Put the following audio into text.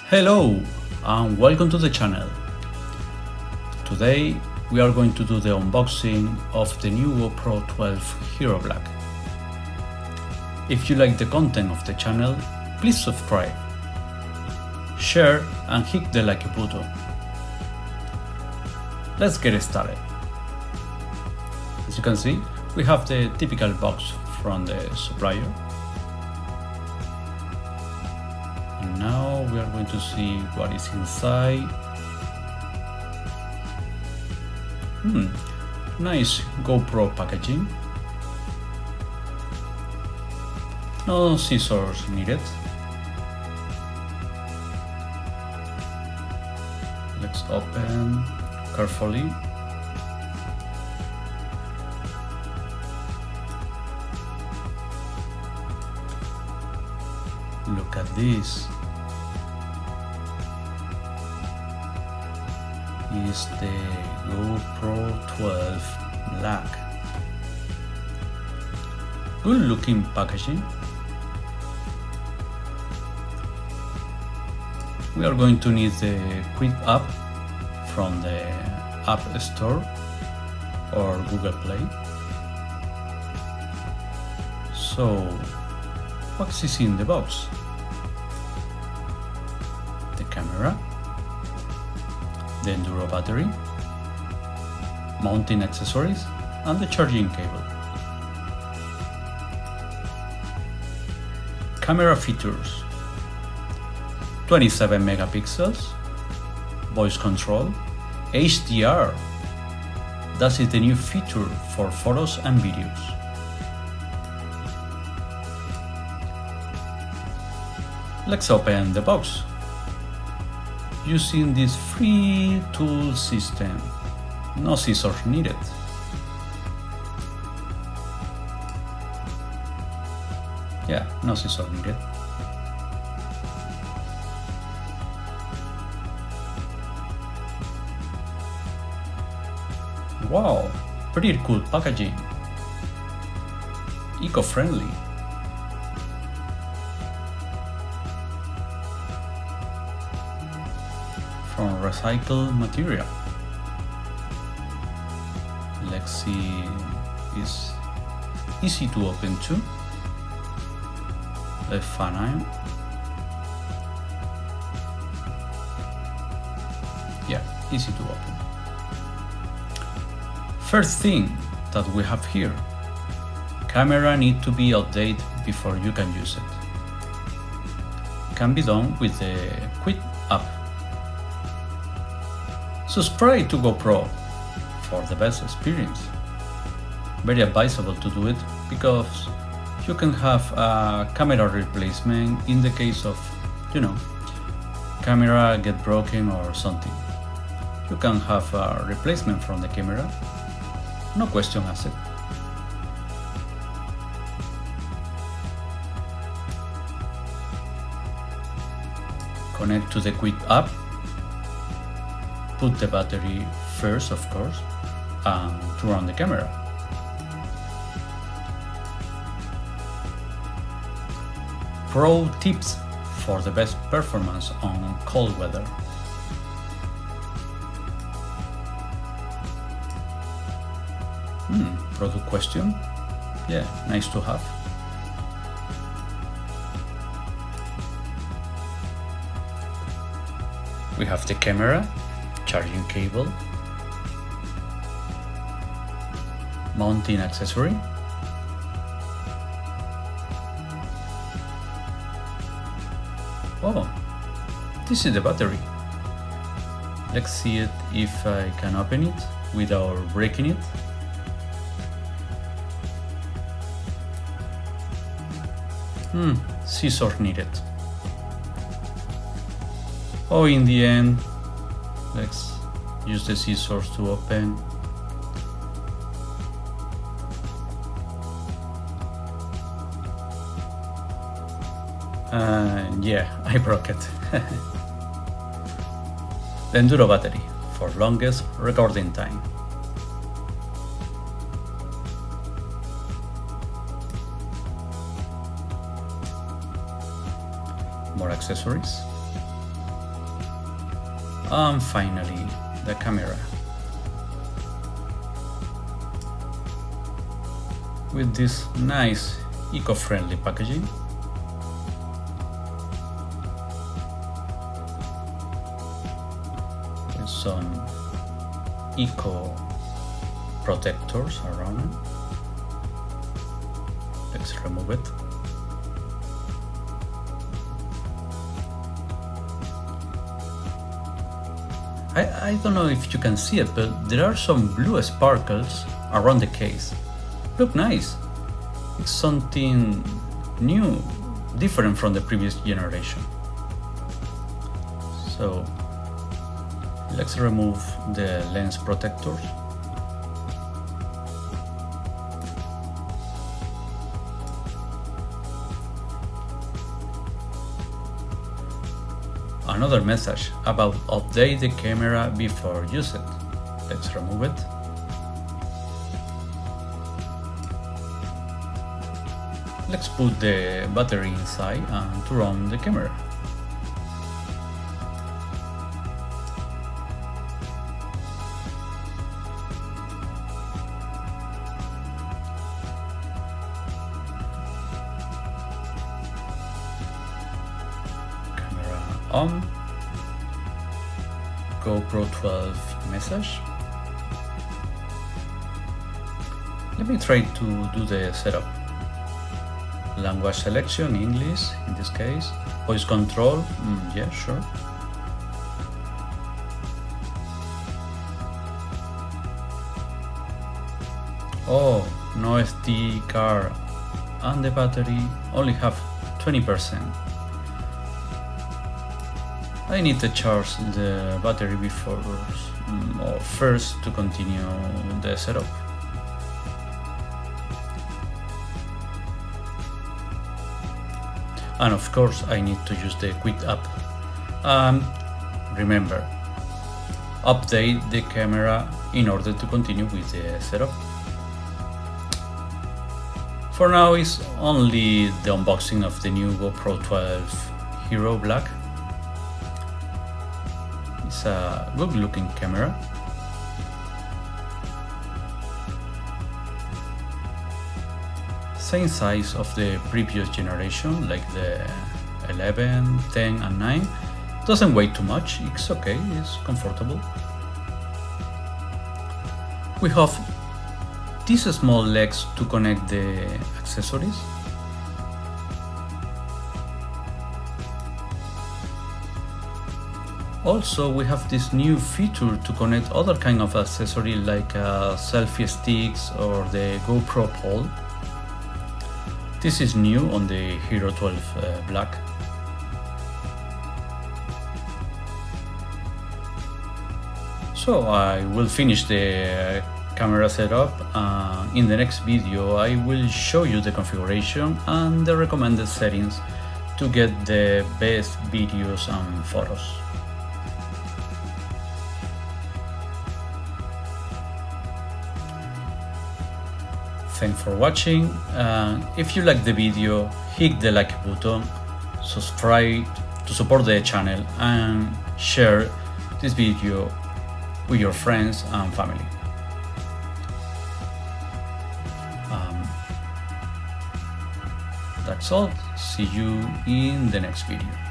Hello and welcome to the channel. Today we are going to do the unboxing of the new GoPro 12 Hero Black. If you like the content of the channel, please subscribe, share and hit the like button. Let's get started. As you can see, we have the typical box from the supplier. And now we are going to see what is inside. Nice GoPro packaging. No scissors needed. Let's open carefully. Look at this. Is the GoPro 12 Black. Good looking packaging. We are going to need the quick app from the App Store or Google Play. So, what is in the box? The camera, the Enduro battery, mounting accessories, and the charging cable. Camera features: 27 megapixels, voice control, HDR. That is the new feature for photos and videos. Let's open the box using this free tool system. No scissors needed. Yeah, no scissors needed. Wow, pretty cool packaging. Eco-friendly. From recycled material. Let's see, it's easy to open too. The fan iron. Yeah, easy to open. First thing that we have here, camera need to be updated before you can use it. Can be done with the Quick app. Subscribe to GoPro for the best experience. Very advisable to do it because you can have a camera replacement in the case of, camera get broken or something. You can have a replacement from the camera. No question asked. Connect to the Quick app. Put the battery first, of course, and turn on the camera. Pro tips for the best performance on cold weather. Product question? Yeah, nice to have. We have the camera, charging cable, mounting accessory, oh, this is the battery. Let's see it if I can open it without breaking it. Scissors needed. Oh, in the end, let's use the scissors to open. Yeah, I broke it. The Enduro battery for longest recording time. More accessories. And finally, the camera. With this nice eco-friendly packaging. With some eco protectors around it. Let's remove it. I don't know if you can see it, but there are some blue sparkles around the case. Look nice. It's something new, different from the previous generation. So let's remove the lens protectors. Another message about update the camera before use it. Let's remove it. Let's put the battery inside and turn on the camera. On. GoPro 12 message. Let me try to do the setup. Language selection, English in this case. Voice control, yeah, sure. Oh, no SD card and the battery only have 20%. I need to charge the battery before or first to continue the setup. And of course I need to use the quick app. Remember, update the camera in order to continue with the setup. For now it's only the unboxing of the new GoPro 12 Hero Black. It's a good looking camera. Same size of the previous generation, like the 11, 10 and 9. Doesn't weigh too much, it's okay, it's comfortable. We have these small legs to connect the accessories. Also, we have this new feature to connect other kind of accessory like selfie sticks or the GoPro pole. This is new on the Hero 12 Black. So I will finish the camera setup. In the next video I will show you the configuration and the recommended settings to get the best videos and photos. Thanks for watching. If you like the video, hit the like button, subscribe to support the channel and share this video with your friends and family. That's all. See you in the next video.